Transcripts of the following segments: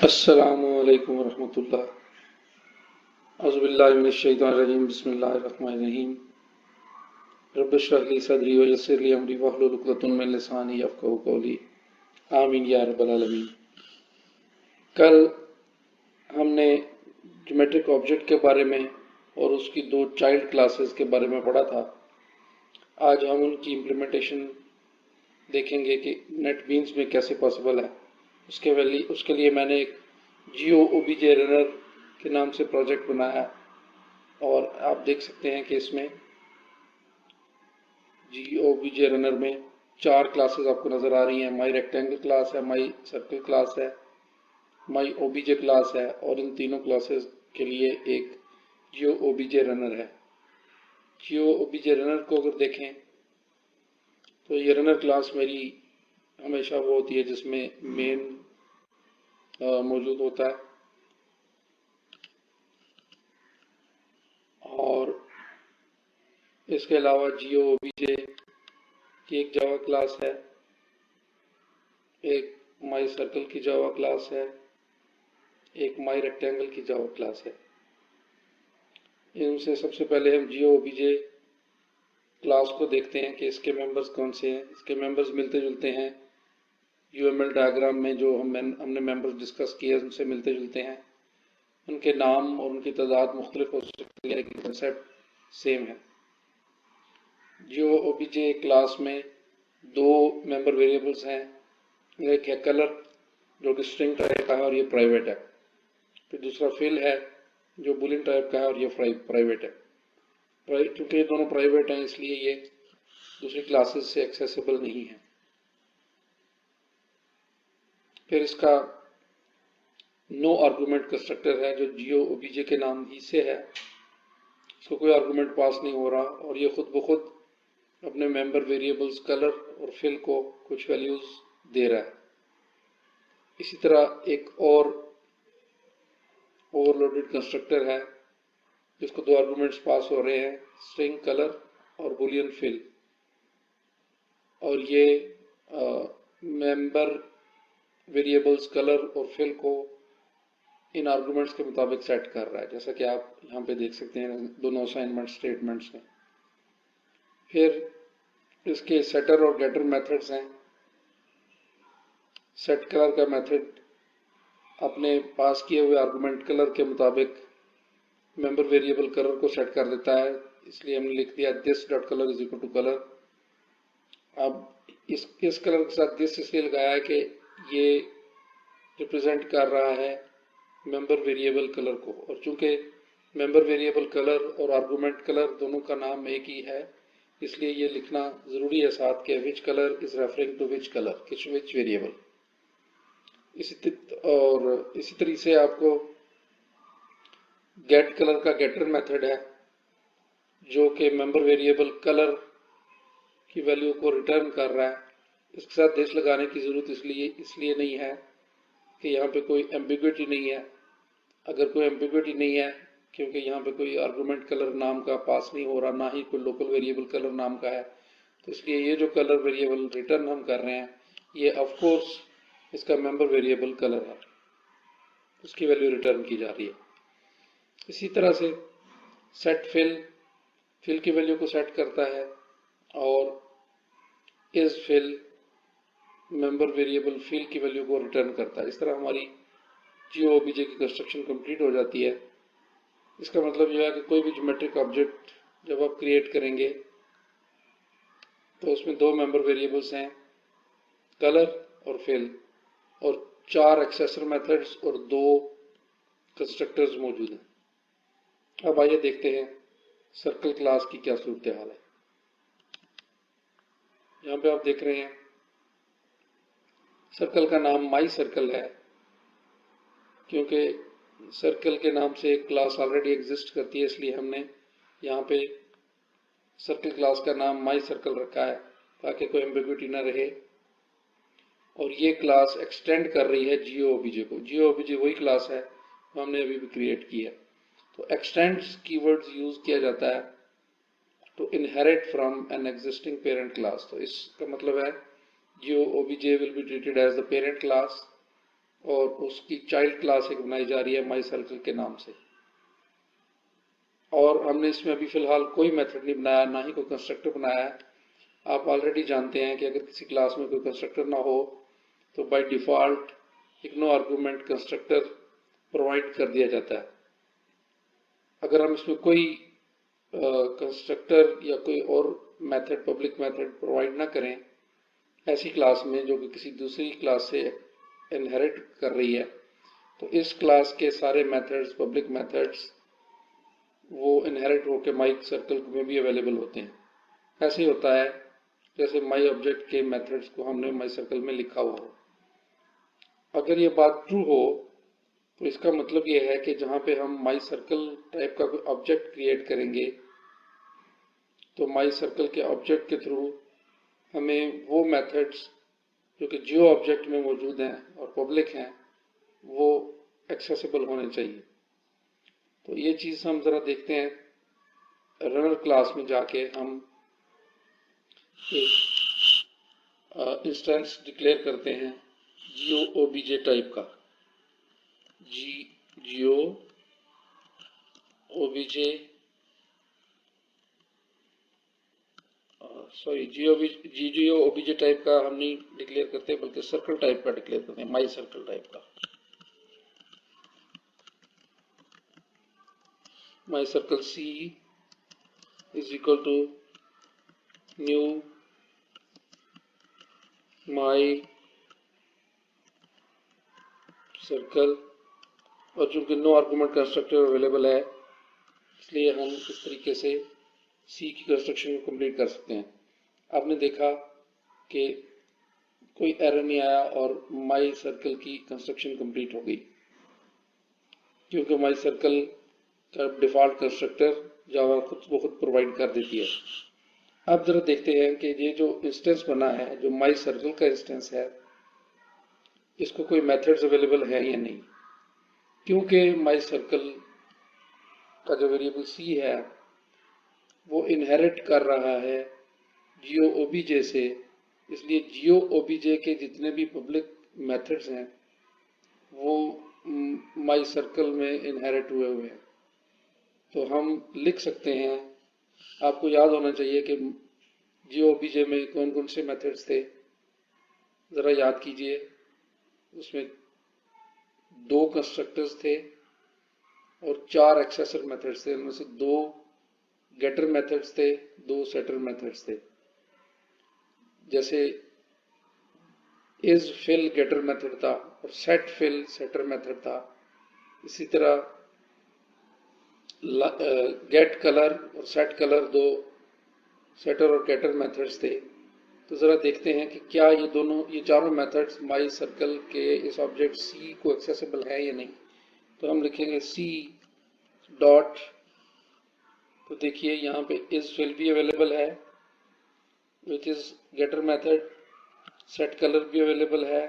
अस्सलामुअलैकुम वरहमतुल्लाह। औज़ुबिल्लाहि मिनश्शैतानिर्रजीम। बिस्मिल्लाहिर्रहमानिर्रहीम। रब्बिश्रह ली सदरी व यस्सिर ली अमरी वहलुल उक़दतम मिन लिसानी यफ़क़हू क़ौली। आमीन या रब्बल आलमीन। कल हमने ज्योमेट्रिक ऑब्जेक्ट के बारे में और उसकी दो चाइल्ड क्लासेस के बारे में पढ़ा था। आज हम उनकी इम्प्लीमेंटेशन देखेंगे कि नेटबीन्स में कैसे पॉसिबल है। उसके लिए मैंने एक जियो ओबीजे रनर के नाम से प्रोजेक्ट बनाया और आप देख सकते हैं कि इसमें जियो ओबीजे रनर में 4 क्लासेस आपको नज़र आ रही हैं। माई रेक्टेंगल क्लास है, माई सर्कल क्लास है, माई ओबीजे क्लास है और इन तीनों क्लासेस के लिए एक जियो ओबीजे रनर है। जियो ओबीजे रनर को अगर देखें तो ये रनर क्लास मेरी हमेशा वो होती है जिसमें मेन मौजूद होता है और इसके अलावा जियो ओबीजे की एक जावा क्लास है, एक माई सर्कल की जावा क्लास है, एक माई रेक्टेंगल की जावा क्लास है। इनसे सबसे पहले हम जियो ओबीजे क्लास को देखते हैं कि इसके मेंबर्स कौन से हैं। इसके मेंबर्स मिलते जुलते हैं यूएमएल डायग्राम में जो हमने मेंबर्स डिस्कस किए उनसे मिलते जुलते हैं। उनके नाम और उनकी तादाद मुख्तलिफ हो सकती है लेकिन कंसेप्ट सेम है। जियो ओबीजे क्लास में दो मेंबर वेरिएबल्स हैं, एक है कलर जो कि स्ट्रिंग टाइप का है और ये प्राइवेट है, फिर दूसरा फिल है जो बुलियन टाइप का है और ये प्राइवेट है। क्योंकि ये दोनों प्राइवेट हैं इसलिए ये दूसरी क्लासेस से एक्सेसिबल नहीं है। फिर इसका नो आर्गुमेंट कंस्ट्रक्टर है जो जियो ओबीजे के नाम ही से है, इसको कोई आर्गुमेंट पास नहीं हो रहा और ये खुद ब खुद अपने मेंबर वेरिएबल्स कलर और फिल को कुछ वैल्यूज दे रहा है। इसी तरह एक और ओवरलोडेड कंस्ट्रक्टर है जिसको दो आर्गुमेंट्स पास हो रहे हैं, स्ट्रिंग कलर और बुलियन फिल, और ये मेंबर वेरिएबल्स कलर और फिल को इन आर्गुमेंट्स के मुताबिक सेट कर रहा है, जैसा कि आप यहाँ पे देख सकते हैं दोनों असाइनमेंट स्टेटमेंट्स में। फिर इसके सेटर और गेटर मेथड्स हैं। सेट कलर का मेथड अपने पास किए हुए आर्गुमेंट कलर के मुताबिक मेंबर वेरिएबल कलर को सेट कर देता है, इसलिए हमने लिख दिया this dot colour is equal to colour. अब इस कलर के साथ दिस इसलिए लगाया है कि ये रिप्रेजेंट कर रहा है मेंबर वेरिएबल कलर को, और चूंकि मेंबर वेरिएबल कलर और आर्गुमेंट कलर दोनों का नाम एक ही है इसलिए ये लिखना जरूरी है साथ के which colour is referring to which colour, which variable. इसी तरीके से आपको गेट कलर का गेटर मेथड है जो कि मेंबर वेरिएबल कलर की वैल्यू को रिटर्न कर रहा है। इसके साथ दिस लगाने की जरूरत इसलिए नहीं है कि यहाँ पे कोई एम्बिग्विटी नहीं है। अगर कोई एम्बिग्विटी नहीं है क्योंकि यहाँ पे कोई आर्गुमेंट कलर नाम का पास नहीं हो रहा, ना ही कोई लोकल वेरिएबल कलर नाम का है, तो इसलिए ये जो कलर वेरिएबल रिटर्न हम कर रहे हैं ये ऑफ कोर्स इसका मेंबर वेरिएबल कलर है, उसकी वैल्यू रिटर्न की जा रही है। इसी तरह से सेट फिल की वैल्यू को सेट करता है और is fill member variable fill की वैल्यू को रिटर्न करता है। इस तरह हमारी जियो ओबीजे की कंस्ट्रक्शन कंप्लीट हो जाती है। इसका मतलब यह है कि कोई भी ज्योमेट्रिक ऑब्जेक्ट जब आप क्रिएट करेंगे तो उसमें दो मेंबर वेरिएबल्स हैं, कलर और फिल, और 4 एक्सेसर मेथड्स और 2 कंस्ट्रक्टर्स मौजूद हैं। अब आइए देखते हैं सर्कल क्लास की क्या सूरत हाल है। यहाँ पे आप देख रहे हैं सर्कल का नाम माई सर्कल है क्योंकि सर्कल के नाम से एक क्लास ऑलरेडी एग्जिस्ट करती है, इसलिए हमने यहाँ पे सर्कल क्लास का नाम माई सर्कल रखा है ताकि कोई एम्बिग्विटी ना रहे। और ये क्लास एक्सटेंड कर रही है जियो ओबीजे को। जियो ओबीजे वही क्लास है जो हमने अभी भी क्रिएट की है। तो एक्सटेंड्स कीवर्ड्स यूज किया जाता है to inherit from an existing parent class. तो इसका मतलब है geo OBJ will be treated as the parent class और उसकी चाइल्ड क्लास एक बनाई जा रही है माई सर्कल के नाम से। और हमने इसमें अभी फिलहाल कोई मेथड नहीं बनाया, ना ही कोई कंस्ट्रक्टर बनाया है। आप ऑलरेडी जानते हैं कि अगर किसी क्लास में कोई कंस्ट्रक्टर ना हो तो बाय डिफॉल्ट एक नो आर्गुमेंट कंस्ट्रक्टर प्रोवाइड कर दिया जाता है। अगर हम इसमें कोई कंस्ट्रक्टर या कोई और मेथड, पब्लिक मेथड प्रोवाइड ना करें ऐसी क्लास में जो कि किसी दूसरी क्लास से इनहेरिट कर रही है, तो इस क्लास के सारे मेथड्स, पब्लिक मेथड्स, वो इनहेरिट होकर माई सर्कल में भी अवेलेबल होते हैं। ऐसे ही होता है जैसे माई ऑब्जेक्ट के मेथड्स को हमने माई सर्कल में लिखा हुआ हो। अगर ये बात ट्रू हो तो इसका मतलब ये है कि जहां पे हम माई सर्कल टाइप का कोई ऑब्जेक्ट क्रिएट करेंगे तो माई सर्कल के ऑब्जेक्ट के थ्रू हमें वो मेथड्स जो कि जियो ऑब्जेक्ट में मौजूद हैं और पब्लिक हैं वो एक्सेसिबल होने चाहिए। तो ये चीज़ हम ज़रा देखते हैं। रनर क्लास में जाके हम एक इंस्टेंस डिक्लेयर करते हैं जियो ओबीजे टाइप का, जियो ओबीजे, सॉरी जियो ओबीजे टाइप का हम नहीं डिक्लेयर करते बल्कि सर्कल टाइप का डिक्लेयर करते हैं, माई सर्कल टाइप का। My circle C is equal to new my circle, और चूंकि नो आर्गुमेंट कंस्ट्रक्टर अवेलेबल है इसलिए हम इस तरीके से सी की कंस्ट्रक्शन को कंप्लीट कर सकते हैं। आपने देखा कि कोई एरर नहीं आया और माई सर्कल की कंस्ट्रक्शन कंप्लीट हो गई, क्योंकि माई सर्कल का डिफॉल्ट कंस्ट्रक्टर जावा खुद प्रोवाइड कर देती है। अब जरा देखते हैं कि ये जो इंस्टेंस बना है, जो माई सर्कल का इंस्टेंस है, इसको कोई मेथड्स अवेलेबल है या नहीं। क्योंकि माई सर्कल का जो वेरिएबल सी है वो इनहेरिट कर रहा है जियो ओबीजे से, इसलिए जियो ओबीजे के जितने भी पब्लिक मेथड्स हैं वो माई सर्कल में इनहेरिट हुए हुए हैं। तो हम लिख सकते हैं, आपको याद होना चाहिए कि जियो ओबीजे में कौन कौन से मेथड्स थे, ज़रा याद कीजिए। उसमें 2 कंस्ट्रक्टर्स थे और 4 एक्सेसर मेथड्स थे। उनमें से 2 गेटर मेथड्स थे, 2 सेटर मेथड्स थे। जैसे इज फिल गेटर मेथड था और सेट फिल सेटर मेथड था। इसी तरह गेट कलर और सेट कलर 2 सेटर और गेटर मेथड्स थे। तो ज़रा देखते हैं कि क्या ये चारों मेथड्स माई सर्कल के इस ऑब्जेक्ट सी को एक्सेसिबल है या नहीं। तो हम लिखेंगे सी डॉट, तो देखिए यहाँ पे इज फिल भी अवेलेबल है which is getter method, set colour भी अवेलेबल है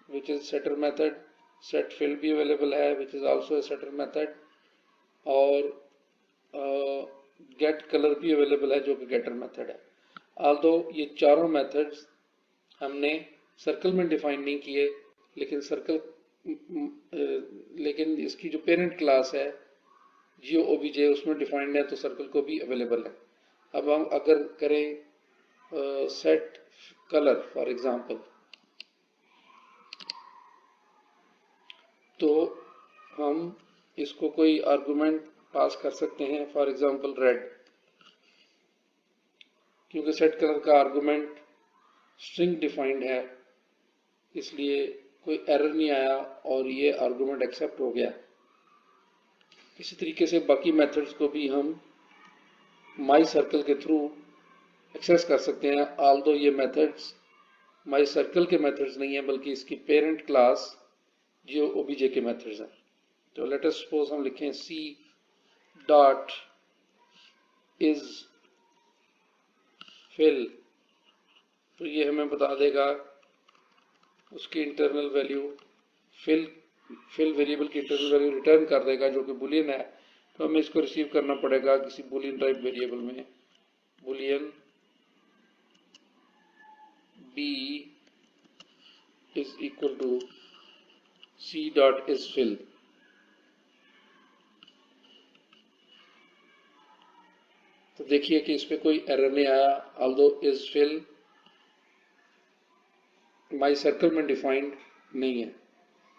which is setter method, set fill भी अवेलेबल है which is also a setter method, और गेट कलर भी अवेलेबल है जो कि गेटर मेथड है। आल्दो ये चारों मेथड्स हमने सर्कल में डिफाइन नहीं किए, लेकिन इसकी जो पेरेंट क्लास है जियो ओबीजे उसमें डिफाइंड है, तो सर्कल को भी अवेलेबल है। अब हम अगर करें सेट कलर फॉर एग्जांपल, तो हम इसको कोई आर्गुमेंट पास कर सकते हैं, फॉर एग्जांपल रेड, क्योंकि सेट कलर का आर्गुमेंट स्ट्रिंग डिफाइंड है इसलिए कोई एरर नहीं आया और ये आर्गुमेंट एक्सेप्ट हो गया। इसी तरीके से बाकी मेथड्स को भी हम माई सर्कल के थ्रू एक्सेस कर सकते हैं, ऑल्दो ये मेथड्स माई सर्कल के मेथड्स नहीं है बल्कि इसकी पेरेंट क्लास जियो ओबीजे के मेथड्स हैं। तो लेट अस सपोज हम लिखें सी डॉट इज फिल, तो ये हमें बता देगा उसकी इंटरनल वैल्यू, फिल वेरिएबल की इंटरनल वैल्यू रिटर्न कर देगा जो कि बुलियन है। तो हमें इसको रिसीव करना पड़ेगा किसी बुलियन टाइप वेरिएबल में, boolean b is equal to c.isFill। तो देखिए कि इसमें कोई एरर नहीं आया, ऑल्दो isFill माई सर्कल में डिफाइंड नहीं है।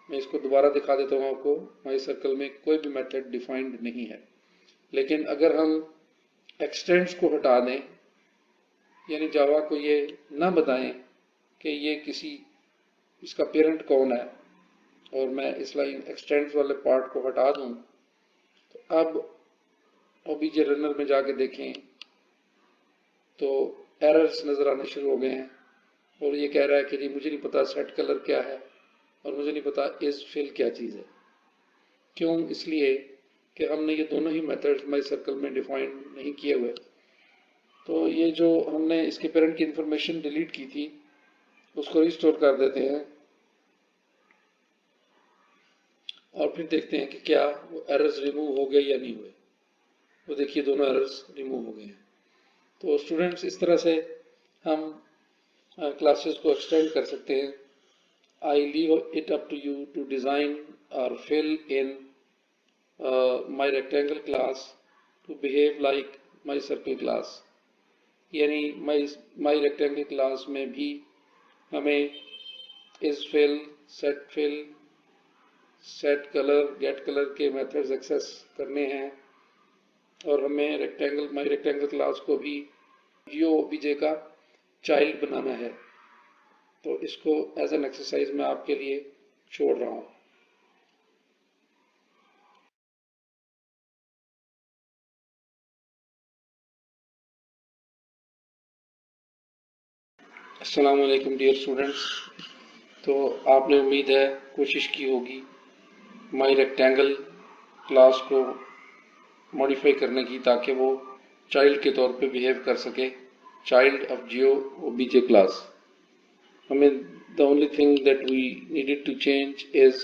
मैं इसको दोबारा दिखा देता हूँ आपको। माई सर्कल में कोई भी मेथड डिफाइंड नहीं है। लेकिन अगर हम एक्सटेंड्स को हटा दें, यानी जावा को ये ना बताएं कि ये इसका पेरेंट कौन है, और मैं इस लाइन एक्सटेंड्स वाले पार्ट को हटा दूं, तो अब ओबीजे रनर में जाके देखें तो एरर्स नजर आने शुरू हो गए हैं, और ये कह रहा है कि जी मुझे नहीं पता सेट कलर क्या है और मुझे नहीं पता isFill क्या चीज़ है। क्यों? इसलिए कि हमने ये दोनों ही मेथड्स माई सर्कल में डिफाइन नहीं किए हुए। तो ये जो हमने इसके पेरेंट की इंफॉर्मेशन डिलीट की थी उसको रिस्टोर कर देते हैं और फिर देखते हैं कि क्या वो एरर्स रिमूव हो गए या नहीं हुए। तो देखिए दोनों एरर्स रिमूव हो गए हैं। तो स्टूडेंट्स, इस तरह से हम क्लासेस को एक्सटेंड कर सकते हैं। I leave it up to you to design और fill in my rectangle class to behave like my circle class. यानी माई रेक्टेंगल क्लास में भी हमें isFill, setFill, set color, get color के मेथड्स एक्सेस करने हैं, और हमें माई रेक्टेंगल क्लास को भी GeoObj का चाइल्ड बनाना है। तो इसको एज एन एक्सरसाइज मैं आपके लिए छोड़ रहा हूँ। अस्सलाम वालेकुम डियर स्टूडेंट्स। तो आपने उम्मीद है कोशिश की होगी माई रेक्टेंगल क्लास को मॉडिफाई करने की ताकि वो चाइल्ड के तौर पे बिहेव कर सके, चाइल्ड ऑफ GeoObj क्लास। हमें the only thing that we needed to change is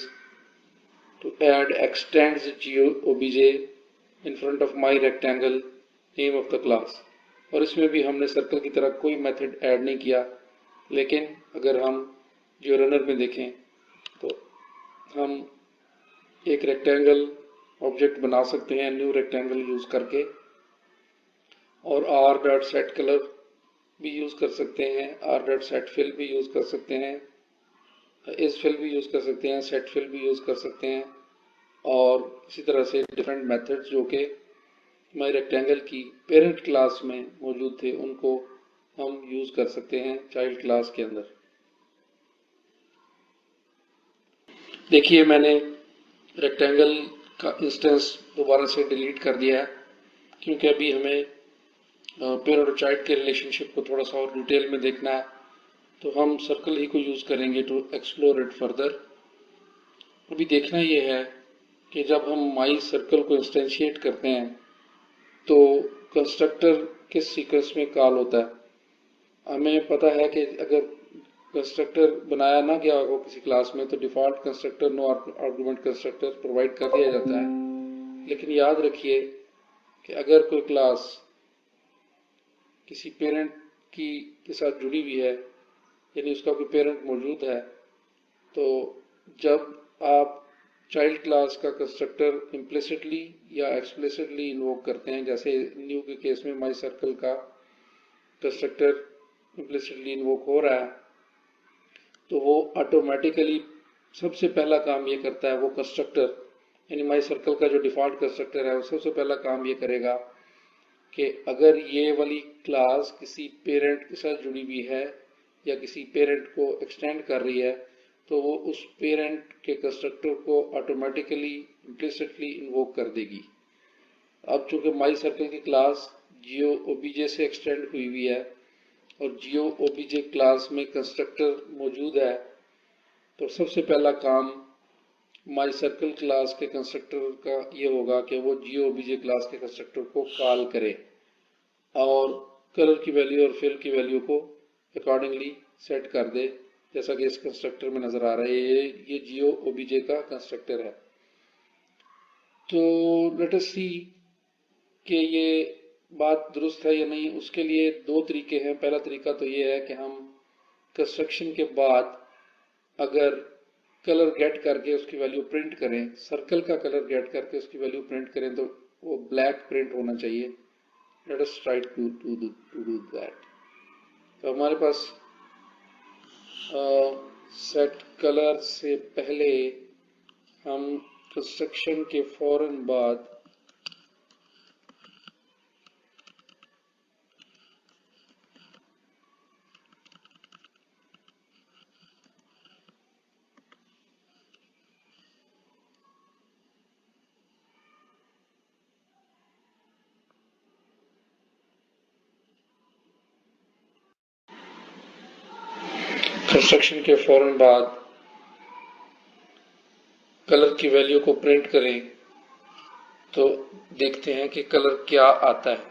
to add extends GeoObj in front of my rectangle name of the class. और इसमें भी हमने सर्कल की तरह कोई मेथड ऐड नहीं किया। लेकिन अगर हम जियो रनर में देखें तो हम एक रेक्टेंगल ऑब्जेक्ट बना सकते हैं न्यू रेक्टेंगल यूज करके, और r.setColor भी यूज कर सकते हैं, r.setFill भी यूज कर सकते हैं, isFill भी यूज कर सकते हैं, setFill भी यूज कर सकते हैं, और इसी तरह से डिफरेंट मेथड्स जो कि माई रेक्टेंगल की पेरेंट क्लास में मौजूद थे उनको हम यूज कर सकते हैं चाइल्ड क्लास के अंदर। देखिए मैंने रेक्टेंगल का इंस्टेंस दोबारा से डिलीट कर दिया है, क्योंकि अभी हमें पेरेंट और चाइल्ड के रिलेशनशिप को थोड़ा सा और डिटेल में देखना है। तो हम सर्कल ही को यूज करेंगे टू एक्सप्लोर इट फर्दर। अभी देखना ये है कि जब हम माई सर्कल को इंस्टेंशिएट करते हैं तो कंस्ट्रक्टर किस सीक्वेंस में कॉल होता है। हमें पता है कि अगर कंस्ट्रक्टर बनाया ना गया हो किसी क्लास में तो default constructor no argument constructor provide कर दिया जाता है। लेकिन याद रखिए कि अगर कोई क्लास किसी पेरेंट के साथ जुड़ी हुई है, यानी उसका कोई पेरेंट मौजूद है, तो जब आप चाइल्ड क्लास का कंस्ट्रक्टर इम्प्लिसिटली या एक्सप्लिसिटली इन्वोक करते हैं, जैसे न्यू के केस में माई सर्कल का कंस्ट्रक्टर इम्प्लिसिटली इन्वोक हो रहा है, तो वो ऑटोमेटिकली सबसे पहला काम ये करता है, वो कंस्ट्रक्टर यानी माई सर्कल का जो डिफॉल्ट कंस्ट्रक्टर है वो सबसे पहला काम ये करेगा कि अगर ये वाली क्लास किसी पेरेंट के साथ जुड़ी हुई है या किसी पेरेंट को एक्सटेंड कर रही है तो वो उस पेरेंट के कंस्ट्रक्टर को ऑटोमेटिकली इम्प्लिसिटली इन्वोक कर देगी। अब चूंकि माई सर्कल की क्लास GeoObj से एक्सटेंड हुई हुई है और GeoObj क्लास में कंस्ट्रक्टर मौजूद है, तो सबसे पहला काम माई सर्कल क्लास के कंस्ट्रक्टर का ये होगा कि वो GeoObj क्लास के कंस्ट्रक्टर को कॉल करे और कलर की वैल्यू और फिल की वैल्यू को अकॉर्डिंगली सेट कर दे, जैसा कि इस कंस्ट्रक्टर में नजर आ रहा है। ये GeoObj का कंस्ट्रक्टर है। तो लेट अस सी कि ये बात दुरुस्त है या नहीं। उसके लिए दो तरीके हैं। पहला तरीका तो ये है कि हम कंस्ट्रक्शन के बाद अगर कलर गेट करके उसकी वैल्यू प्रिंट करें, सर्कल का कलर गेट करके उसकी वैल्यू प्रिंट करें तो वो ब्लैक प्रिंट होना चाहिए। Let us try to do that. तो हमारे पास सेट कलर से पहले हम कंस्ट्रक्शन के फौरन बाद कलर की वैल्यू को प्रिंट करें तो देखते हैं कि कलर क्या आता है।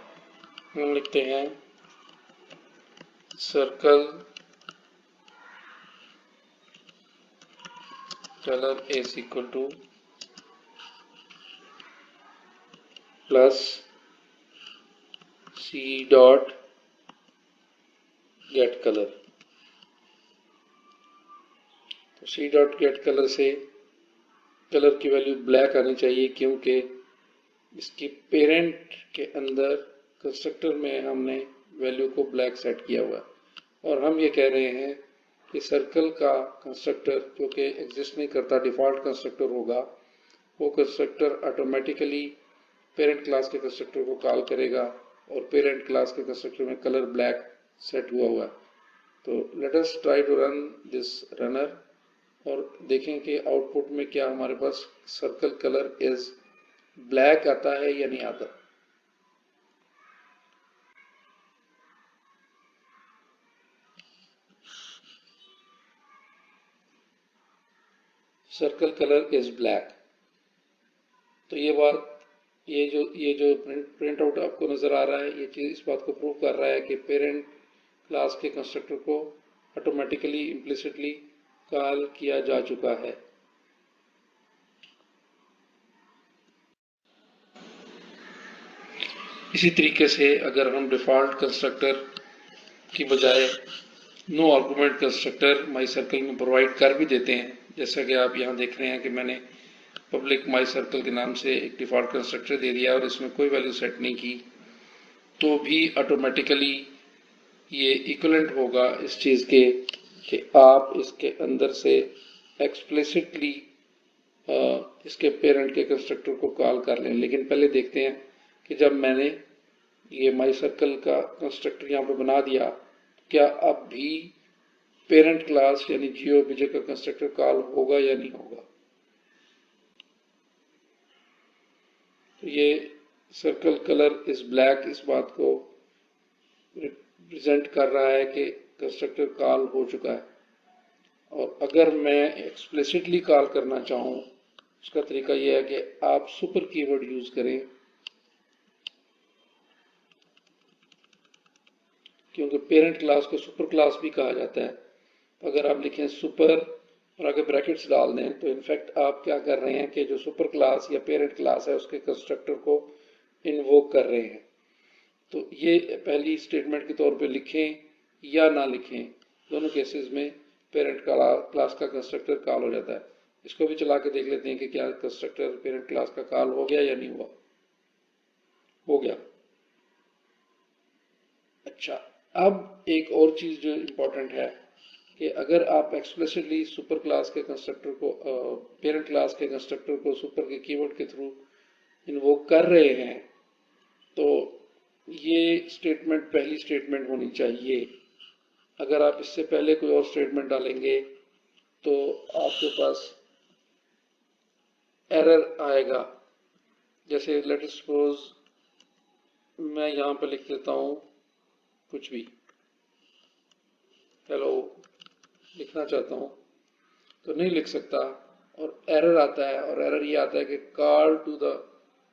हम लिखते हैं circle colour is equal to plus C dot get colour. तो सी डॉट गेट कलर से कलर की वैल्यू ब्लैक आनी चाहिए, क्योंकि इसकी पेरेंट के अंदर कंस्ट्रक्टर में हमने वैल्यू को ब्लैक सेट किया हुआ है। और हम ये कह रहे हैं कि सर्कल का कंस्ट्रक्टर जो कि एग्जिस्ट नहीं करता, डिफॉल्ट कंस्ट्रक्टर होगा, वो कंस्ट्रक्टर ऑटोमेटिकली पेरेंट क्लास के कंस्ट्रक्टर को कॉल करेगा और पेरेंट क्लास के कंस्ट्रक्टर में कलर ब्लैक सेट हुआ है। तो let us try to run this runner और देखें कि आउटपुट में क्या हमारे पास सर्कल कलर इज ब्लैक आता है या नहीं आता। Circle colour is black. तो ये जो प्रिंट आउट आपको नजर आ रहा है, ये चीज इस बात को प्रूव कर रहा है कि पेरेंट क्लास के कंस्ट्रक्टर को ऑटोमेटिकली इम्प्लिसिटली कॉल किया जा चुका है। इसी तरीके से अगर हम डिफॉल्ट कंस्ट्रक्टर की बजाय नो आर्गुमेंट कंस्ट्रक्टर माई सर्कल में प्रोवाइड कर भी देते हैं, जैसा कि आप यहाँ देख रहे हैं कि मैंने पब्लिक माई सर्कल के नाम से एक डिफॉल्ट कंस्ट्रक्टर दे दिया और इसमें कोई वैल्यू सेट नहीं की, तो भी ऑटोमेटिकली ये इक्विवेलेंट होगा इस चीज़ के कि आप इसके अंदर से एक्सप्लिसिटली इसके पेरेंट के कंस्ट्रक्टर को कॉल कर लें। लेकिन पहले देखते हैं कि जब मैंने ये माई सर्कल का कंस्ट्रक्टर यहाँ पे बना दिया, क्या अब भी पेरेंट क्लास यानी जियोबीजे का कंस्ट्रक्टर कॉल होगा या नहीं होगा। तो ये सर्कल कलर इज ब्लैक इस बात को रिप्रेजेंट कर रहा है कि कंस्ट्रक्टर कॉल हो चुका है। और अगर मैं एक्सप्लिसिटली कॉल करना चाहूँ, उसका तरीका यह है कि आप सुपर कीवर्ड यूज करें, क्योंकि पेरेंट क्लास को सुपर क्लास भी कहा जाता है। तो अगर आप लिखें सुपर और आगे ब्रैकेट्स डाल दें, तो इनफैक्ट आप क्या कर रहे हैं कि जो सुपर क्लास या पेरेंट क्लास है उसके कंस्ट्रक्टर को इन्वोक कर रहे हैं। तो ये पहली स्टेटमेंट के तौर पे लिखें या ना लिखें, दोनों केसेस में पेरेंट क्लास का कंस्ट्रक्टर कॉल हो जाता है। इसको भी चला के देख लेते हैं कि क्या कंस्ट्रक्टर पेरेंट क्लास का कॉल हो गया या नहीं हुआ। हो गया। अच्छा, अब एक और चीज जो इम्पोर्टेंट है कि अगर आप एक्सप्लिसिटली सुपर क्लास के कंस्ट्रक्टर को पेरेंट क्लास के कंस्ट्रक्टर को सुपर के कीवर्ड के थ्रू इन्वोक कर रहे हैं, तो ये स्टेटमेंट पहली स्टेटमेंट होनी चाहिए। अगर आप इससे पहले कोई और स्टेटमेंट डालेंगे तो आपके पास एरर आएगा। जैसे लेट अस सपोज मैं यहाँ पर लिख देता हूँ कुछ भी, हेलो लिखना चाहता हूँ तो नहीं लिख सकता और एरर आता है। और एरर ये आता है कि call to the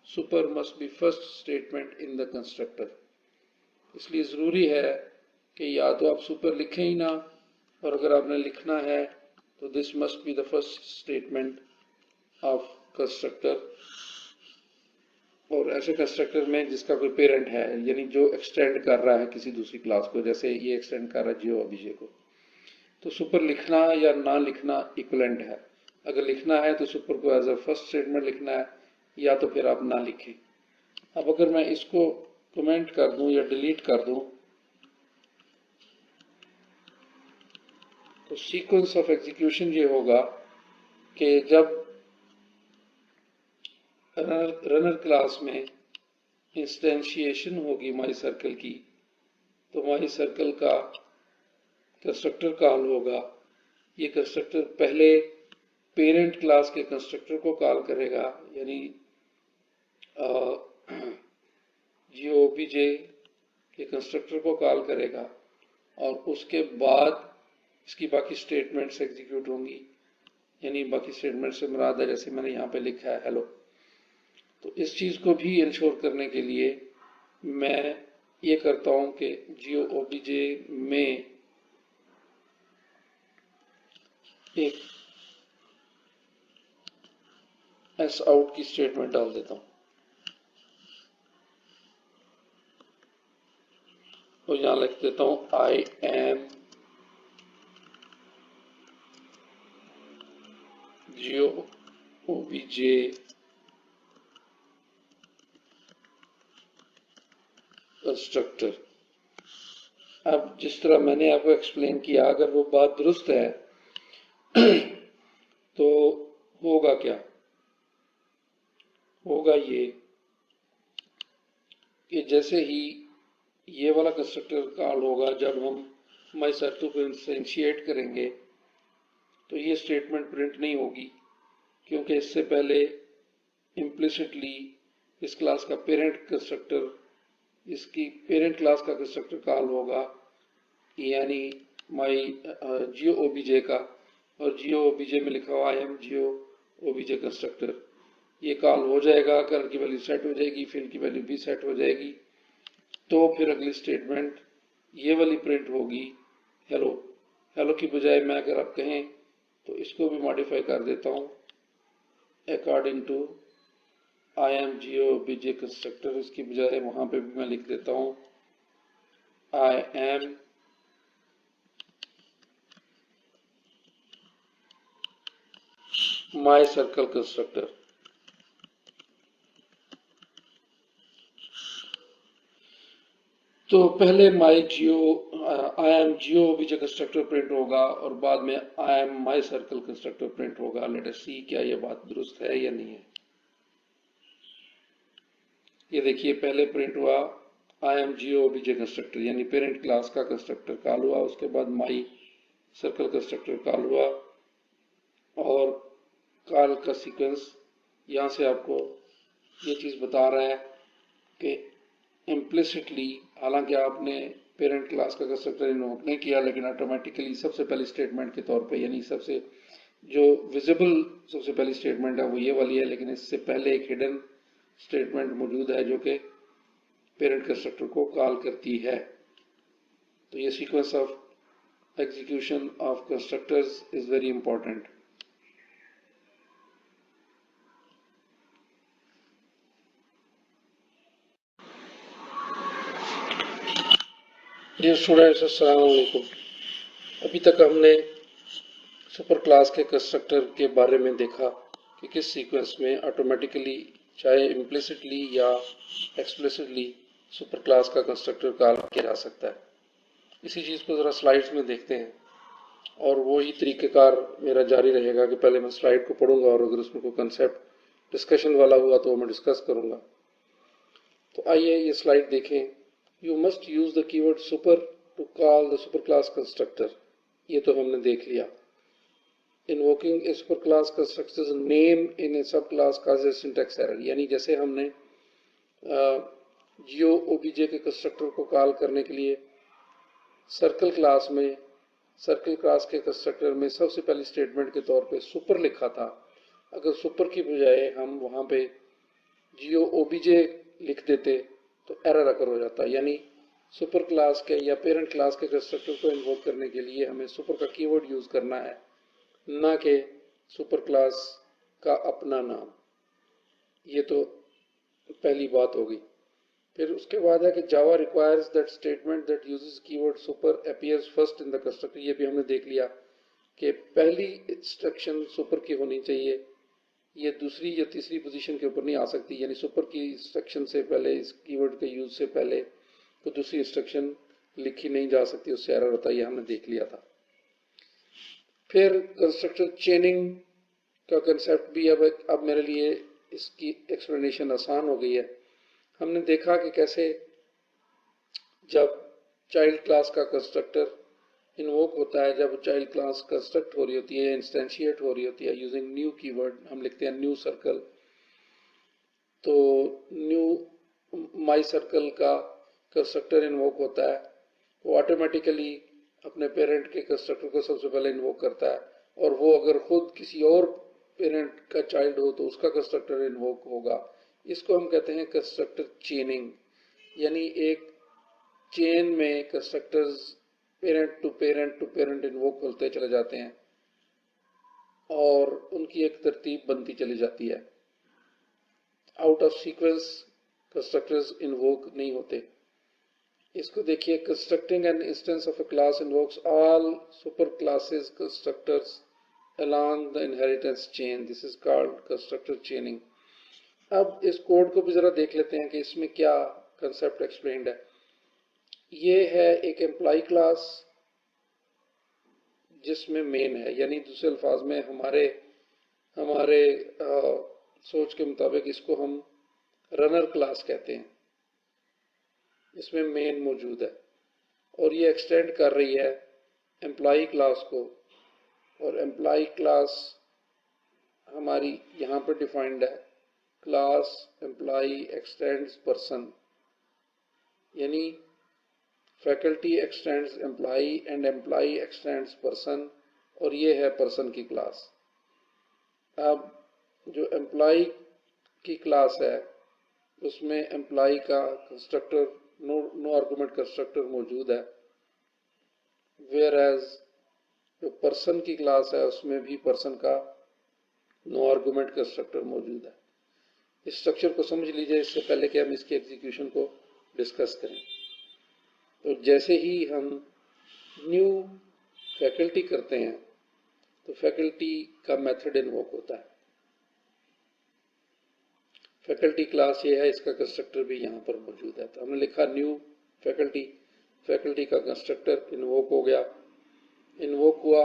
super must be first statement in the constructor. इसलिए ज़रूरी है कि या तो आप सुपर लिखें ही ना, और अगर आपने लिखना है तो this must be the first statement of constructor. और ऐसे कंस्ट्रक्टर में जिसका कोई पेरेंट है, यानी जो एक्सटेंड कर रहा है किसी दूसरी क्लास को, जैसे ये एक्सटेंड कर रहा है जियोबीजे को, तो सुपर लिखना या ना लिखना इक्विवेलेंट है। अगर लिखना है तो सुपर को एज अ फर्स्ट स्टेटमेंट लिखना है, या तो फिर आप ना लिखें। अब अगर मैं इसको कमेंट कर दूं या डिलीट कर दूं तो सीक्वेंस ऑफ एग्जीक्यूशन ये होगा कि जब रनर क्लास में इंस्टेंशिएशन होगी माई सर्कल की, तो माई सर्कल का कंस्ट्रक्टर कॉल होगा। ये कंस्ट्रक्टर पहले पेरेंट क्लास के कंस्ट्रक्टर को कॉल करेगा, यानी GOBJ के कंस्ट्रक्टर को कॉल करेगा, और उसके बाद इसकी बाकी स्टेटमेंट्स एग्जीक्यूट होंगी। यानी बाकी स्टेटमेंट से मुराद है जैसे मैंने यहाँ पे लिखा है हेलो। तो इस चीज़ को भी इंश्योर करने के लिए मैं ये करता हूँ कि GOBJ में एक एस आउट की स्टेटमेंट डाल देता हूँ। तो यहाँ लिख देता हूँ आई एम GOBJ कंस्ट्रक्टर। अब जिस तरह मैंने आपको एक्सप्लेन किया, अगर वो बात दुरुस्त है तो होगा क्या? होगा ये कि जैसे ही ये वाला कंस्ट्रक्टर कॉल होगा, जब हम माई सर्कल को इंस्टेंशिएट करेंगे तो ये स्टेटमेंट प्रिंट नहीं होगी, क्योंकि इससे पहले इम्प्लिसिटली इस क्लास का पेरेंट कंस्ट्रक्टर, इसकी पेरेंट क्लास का कंस्ट्रक्टर कॉल होगा, यानी माई GOBJ का, और GOBJ में लिखा हुआ आई एम GOBJ कंस्ट्रक्टर। ये कॉल हो जाएगा, करंट की वैल्यू सेट हो जाएगी, फिर की वैल्यू भी सेट हो जाएगी, तो फिर अगली स्टेटमेंट ये वाली प्रिंट होगी हेलो। हेलो की बजाय मैं अगर आप कहें तो इसको भी मॉडिफाई कर देता हूँ according to I am GOBJ constructor. इसकी बजाय वहां पे भी मैं लिख देता हूँ I am my circle constructor. तो पहले I am GOBJ constructor print होगा, और बाद में I am my circle constructor print होगा। लेट अस सी क्या ये बात दुरुस्त है या नहीं है। ये देखिए, पहले प्रिंट हुआ आई एम GOBJ कंस्ट्रक्टर, यानी पेरेंट क्लास का कंस्ट्रक्टर कॉल हुआ, उसके बाद माई सर्कल कंस्ट्रक्टर कॉल हुआ, और कॉल का सीक्वेंस यहाँ से आपको ये चीज़ बता रहा है कि इम्प्लिसिटली, हालांकि आपने पेरेंट क्लास का कंस्ट्रक्टर इन्वोक नहीं किया, लेकिन ऑटोमेटिकली सबसे पहली स्टेटमेंट के तौर पे, यानी सबसे जो विजिबल सबसे पहली स्टेटमेंट है वो ये वाली है, लेकिन इससे पहले एक हिडन स्टेटमेंट मौजूद है जो कि पेरेंट कंस्ट्रक्टर को कॉल करती है। तो ये sequence of execution of constructors is very important. Dear students, अस्सलाम वालेकुम। अभी तक हमने सुपर क्लास के कंस्ट्रक्टर के बारे में देखा कि किस सीक्वेंस में ऑटोमेटिकली, चाहे इम्प्लिसिटली या एक्सप्लिसिटली, सुपर क्लास का कंस्ट्रक्टर कॉल किया जा सकता है। इसी चीज़ को ज़रा स्लाइड्स में देखते हैं, और वही तरीक़ेकार मेरा जारी रहेगा कि पहले मैं स्लाइड को पढ़ूंगा, और अगर उसमें कोई कंसेप्ट डिस्कशन वाला हुआ तो मैं डिस्कस करूंगा। तो आइए ये स्लाइड देखें। You must use the keyword super to call the super class constructor. ये तो हमने देख लिया। Invoking a super class constructors name in a sub class causes syntax error, यानी जैसे हमने GOBJ के कंस्ट्रक्टर को कॉल करने के लिए सर्कल क्लास के कंस्ट्रक्टर में सबसे पहली स्टेटमेंट के तौर पे सुपर लिखा था, अगर सुपर की बजाय हम वहां पे GOBJ लिख देते तो एरर अकर हो जाता। यानी सुपर क्लास के या पेरेंट क्लास के कंस्ट्रक्टर को इन्वोक करने के लिए हमें सुपर का कीवर्ड यूज करना है, ना कि सुपर क्लास का अपना नाम। ये तो पहली बात हो गई। फिर उसके बाद है कि Java requires that statement that uses keyword super appears first in the constructor. ये भी हमने देख लिया कि पहली इंस्ट्रक्शन सुपर की होनी चाहिए, ये दूसरी या तीसरी पोजीशन के ऊपर नहीं आ सकती, यानी सुपर की इंस्ट्रक्शन से पहले, इस कीवर्ड के यूज से पहले तो दूसरी इंस्ट्रक्शन लिखी नहीं जा सकती, उससे एरर होता है, ये हमने देख लिया था। फिर कंस्ट्रक्टर चेनिंग का कंसेप्ट भी अब मेरे लिए इसकी एक्सप्लेनेशन आसान हो गई है। हमने देखा कि कैसे जब चाइल्ड क्लास का कंस्ट्रक्टर इन्वोक होता है, जब चाइल्ड क्लास कंस्ट्रक्ट हो रही होती है, इंस्टेंशिएट हो रही होती है यूजिंग न्यू कीवर्ड, हम लिखते हैं न्यू सर्कल, तो न्यू माई सर्कल का कंस्ट्रक्टर इन्वोक होता है, वो ऑटोमेटिकली अपने पेरेंट के कंस्ट्रक्टर को सबसे पहले इन्वोक करता है, और वो अगर खुद किसी और पेरेंट का चाइल्ड हो तो उसका कंस्ट्रक्टर इन्वोक होगा। इसको हम कहते हैं कंस्ट्रक्टर चेनिंग, यानी एक चेन में constructors parent to parent to parent invoke होते चले जाते हैं और उनकी एक तरतीब बनती चली जाती है। Out of sequence constructors invoke नहीं होते। इसको देखिए, constructing an instance of a class invokes all super classes constructors along the inheritance chain. This is called constructor chaining. अब इस कोड को भी जरा देख लेते हैं कि इसमें क्या कंसेप्ट एक्सप्लेन्ड है। ये है एक एम्प्लॉय क्लास जिसमें मेन है, यानी दूसरे अल्फाज में हमारे हमारे सोच के मुताबिक इसको हम रनर क्लास कहते हैं। इसमें मेन मौजूद है और ये एक्सटेंड कर रही है एम्प्लॉय क्लास को, और एम्प्लॉय क्लास हमारी यहाँ पर डिफाइंड है, क्लास एम्प्लॉय एक्सटेंड्स पर्सन, यानी faculty extends employee and employee extends person, और ये है पर्सन की क्लास। अब जो एम्प्लॉय की क्लास है उसमें एम्प्लॉय का कंस्ट्रक्टर नो आर्गुमेंट कंस्ट्रक्टर मौजूद है, वेयर एज जो पर्सन की क्लास है उसमें भी पर्सन का नो आर्गुमेंट कंस्ट्रक्टर मौजूद है। इस स्ट्रक्चर को समझ लीजिए इससे पहले कि हम इसके एग्जीक्यूशन को डिस्कस करें। तो जैसे ही हम न्यू फैकल्टी करते हैं तो फैकल्टी का मेथड इन्वोक होता है। फैकल्टी क्लास ये है, इसका कंस्ट्रक्टर भी यहाँ पर मौजूद है। तो हमने लिखा न्यू फैकल्टी, फैकल्टी का कंस्ट्रक्टर इन्वोक हो गया। इन्वोक हुआ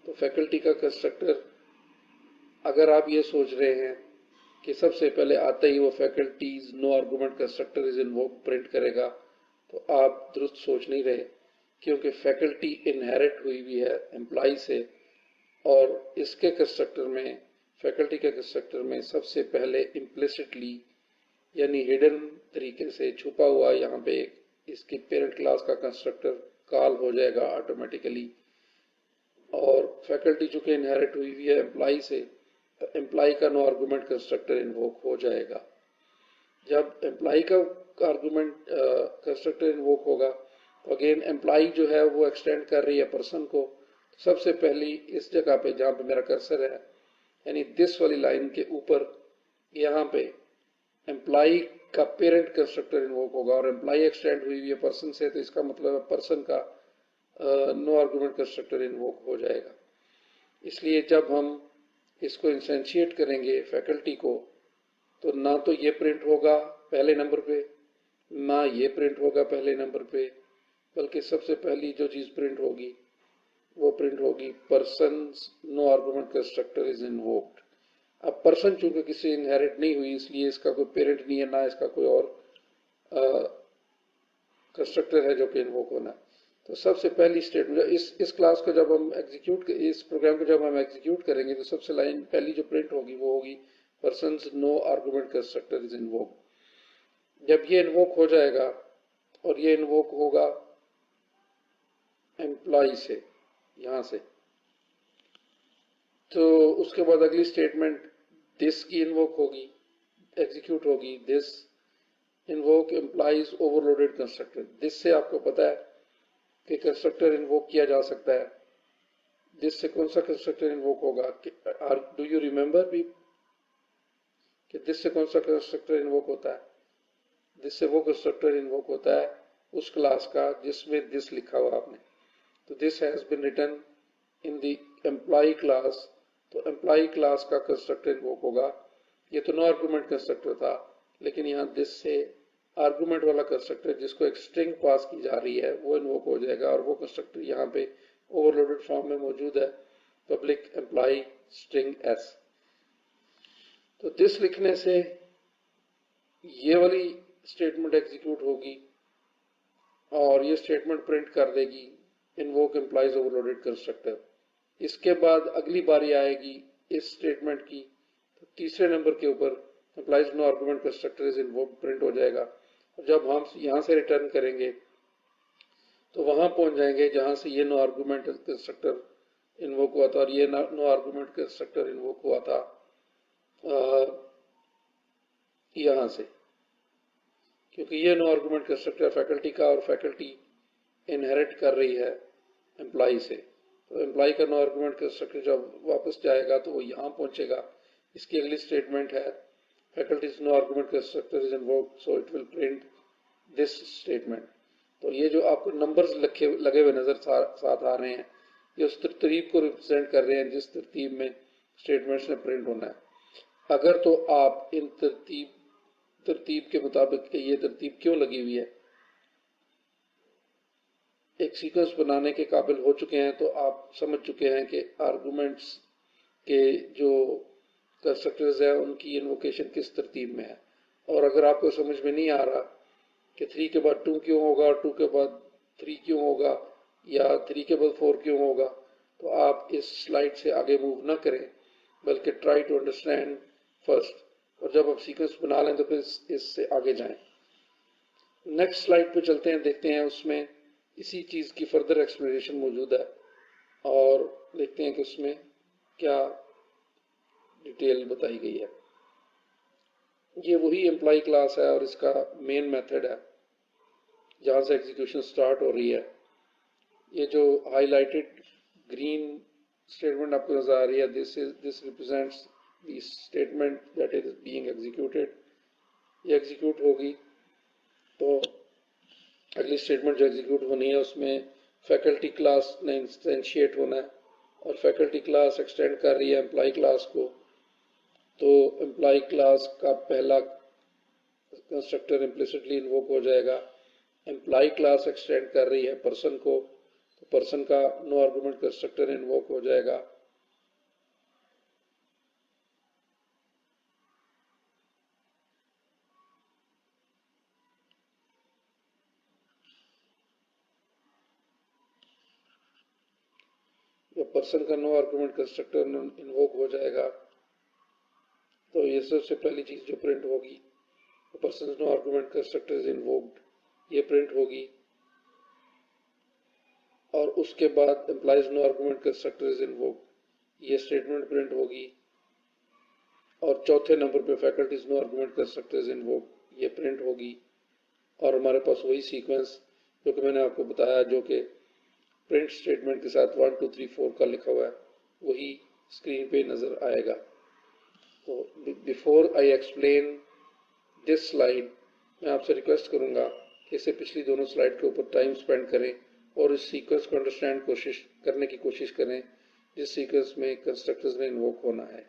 तो फैकल्टी का कंस्ट्रक्टर, अगर आप ये सोच रहे हैं कि सबसे पहले आते ही वो faculty's no argument constructor is invoke print करेगा, तो आप दुरुस्त सोच नहीं रहे, क्योंकि फैकल्टी इनहेरिट हुई हुई है एम्प्लॉय से, और इसके कंस्ट्रक्टर में, फैकल्टी के कंस्ट्रक्टर में सबसे पहले इम्प्लिसिटली यानी हिडन तरीके से छुपा हुआ यहाँ पे इसकी पेरेंट क्लास का कंस्ट्रक्टर कॉल हो जाएगा ऑटोमेटिकली, और फैकल्टी चूंकि इनहेरिट हुई हुई है एम्प्लॉय से, तो एम्प्लॉय का नो आर्गुमेंट कंस्ट्रक्टर इन्वोक हो जाएगा। जब एम्प्लॉय का आर्गुमेंट कंस्ट्रक्टर इन्वोक होगा तो अगेन एम्प्लॉय जो है वो एक्सटेंड कर रही है पर्सन को। सबसे पहली इस जगह पे जहाँ पे मेरा कर्सर है, यानी दिस वाली लाइन के ऊपर, यहाँ पे एम्प्लॉय का पेरेंट कंस्ट्रक्टर इन्वोक होगा, और एम्प्लॉय एक्सटेंड हुई है पर्सन से, तो इसका मतलब है पर्सन का नो आर्गुमेंट कंस्ट्रक्टर इन्वोक हो जाएगा। इसलिए जब हम इसको इंस्टेंशिएट करेंगे फैकल्टी को, तो ना तो ये प्रिंट होगा पहले नंबर पे, ना ये प्रिंट होगा पहले नंबर पे, बल्कि सबसे पहली जो चीज प्रिंट होगी वो प्रिंट होगी person no argument constructor is invoked. अब पर्सन चूंकि किसी इनहेरिट नहीं हुई, इसलिए इसका कोई पेरेंट नहीं है, ना इसका कोई और कंस्ट्रक्टर है जो कि इन्वोक होना है। तो सबसे पहली स्टेटमेंट इस क्लास को जब हम एग्जीक्यूट, इस प्रोग्राम को जब हम एग्जीक्यूट करेंगे, तो सबसे लाइन पहली जो प्रिंट होगी वो होगी person no argument constructor is invoke. जब ये इन्वोक हो जाएगा, और ये इन्वोक होगा एम्प्लॉय से यहां से, तो उसके बाद अगली स्टेटमेंट दिस की इन्वोक होगी, एग्जीक्यूट होगी। This invoke employees overloaded constructor. This से आपको पता है कि कंस्ट्रक्टर इन्वोक किया जा सकता है। दिस से कौन सा कंस्ट्रक्टर इन्वोक होगा? डू यू रिमेंबर भी कि दिस से कौन सा कंस्ट्रक्टर इन्वोक होता है? दिस से वो कंस्ट्रक्टर इन्वोक होता है उस क्लास का जिसमें दिस लिखा हुआ आपने। तो this has been written in the employee class, तो एम्प्लॉय क्लास का कंस्ट्रक्टर इन्वोक होगा। ये तो नो आर्गुमेंट कंस्ट्रक्टर था, लेकिन यहाँ दिस से आर्गुमेंट वाला कंस्ट्रक्टर जिसको एक स्ट्रिंग पास की जा रही है वो इन्वोक हो जाएगा, और वो कंस्ट्रक्टर यहाँ पे ओवरलोडेड फॉर्म में मौजूद है, पब्लिक एम्प्लॉय स्ट्रिंग एस। तो दिस लिखने से ये वाली स्टेटमेंट एग्जीक्यूट होगी और ये स्टेटमेंट प्रिंट कर देगी इन्वोक एम्प्लॉयज ओवरलोडेड कंस्ट्रक्टर। इसके बाद अगली बारी आएगी इस स्टेटमेंट की, तो तीसरे नंबर के ऊपर employee's no argument constructor is invoke print हो जाएगा। और जब हम यहाँ से रिटर्न करेंगे तो वहां पहुंच जाएंगे जहां से ये नो आर्गुमेंट कंस्ट्रक्टर इन्वोक हुआ था, और ये नो आर्गुमेंट कंस्ट्रक्टर इन्वोक हुआ था यहां से, क्योंकि ये नो आर्गुमेंट कंस्ट्रक्टर फैकल्टी का, और फैकल्टी इनहेरिट कर रही है एम्प्लॉय से। तो एम्प्लॉय का नो आर्गुमेंट कंस्ट्रक्टर जब वापस जाएगा तो वो यहाँ पहुंचेगा। इसकी अगली स्टेटमेंट है faculty's no argument constructor is invoked, so it will print this statement. तो ये जो आपको नंबर्स लगे हुए नजर साथ आ रहे हैं, ये उस तरतीब को रिप्रेजेंट कर रहे हैं जिस तरतीब में स्टेटमेंट्स ने प्रिंट होना है। अगर तो आप इन तरतीब के मुताबिक ये तरतीब क्यों लगी हुई है, एक सीक्वेंस बनाने के काबिल हो चुके हैं, तो आप समझ चुके हैं कि आर्गुमेंट्स के जो कंस्ट्रक्टर्स है उनकी इन्वोकेशन किस तरतीब में है। और अगर आपको समझ में नहीं आ रहा कि 3 के बाद 2 क्यों होगा, 2 के बाद 3 क्यों होगा, या 3 के बाद 4 क्यों होगा, तो आप इस स्लाइड से आगे मूव ना करें, बल्कि ट्राई टू अंडरस्टैंड फर्स्ट, और जब आप सीक्वेंस बना लें तो फिर इससे आगे जाएं। नेक्स्ट स्लाइड पे चलते हैं, देखते हैं उसमें इसी चीज की फर्दर एक्सप्लेनेशन मौजूद है, और देखते हैं कि उसमें क्या डिटेल बताई गई है। ये वही एम्प्लॉय क्लास है और इसका मेन मेथड है जहां से एग्जीक्यूशन स्टार्ट हो रही है। ये जो हाईलाइटेड ग्रीन स्टेटमेंट आपको नजर आ रही है, this represents the statement that is being executed. ये एग्जीक्यूट होगी तो अगली स्टेटमेंट जो एग्जीक्यूट होनी है उसमें फैकल्टी क्लास ने इंस्टेंशिएट होना है, और फैकल्टी क्लास एक्सटेंड कर रही है एम्प्लॉय क्लास को, तो एम्प्लॉय क्लास का पहला कंस्ट्रक्टर इम्प्लिसिटली इन्वोक हो जाएगा। एम्प्लॉय क्लास एक्सटेंड कर रही है पर्सन को, तो पर्सन का नो आर्गुमेंट कंस्ट्रक्टर इन्वोक हो जाएगा। जब पर्सन का नो आर्गुमेंट कंस्ट्रक्टर इन्वोक हो जाएगा तो ये सबसे पहली चीज जो प्रिंट होगी, person no argument constructor is invoked, ये प्रिंट होगी। और उसके बाद employees no argument constructor is invoked, ये स्टेटमेंट प्रिंट होगी। और चौथे नंबर पे faculties no argument constructor is invoked, ये प्रिंट होगी। और हमारे पास वही सीक्वेंस जो कि मैंने आपको बताया, जो कि प्रिंट स्टेटमेंट के साथ 1 2 3 4 का लिखा हुआ है, वही स्क्रीन पे नजर आएगा। तो before I explain this slide, मैं आपसे रिक्वेस्ट करूंगा कि इसे पिछली दोनों स्लाइड के ऊपर टाइम स्पेंड करें और इस सीक्वेंस को अंडरस्टैंड करने की कोशिश करें जिस सीक्वेंस में कंस्ट्रक्टर्स ने इन्वोक होना है।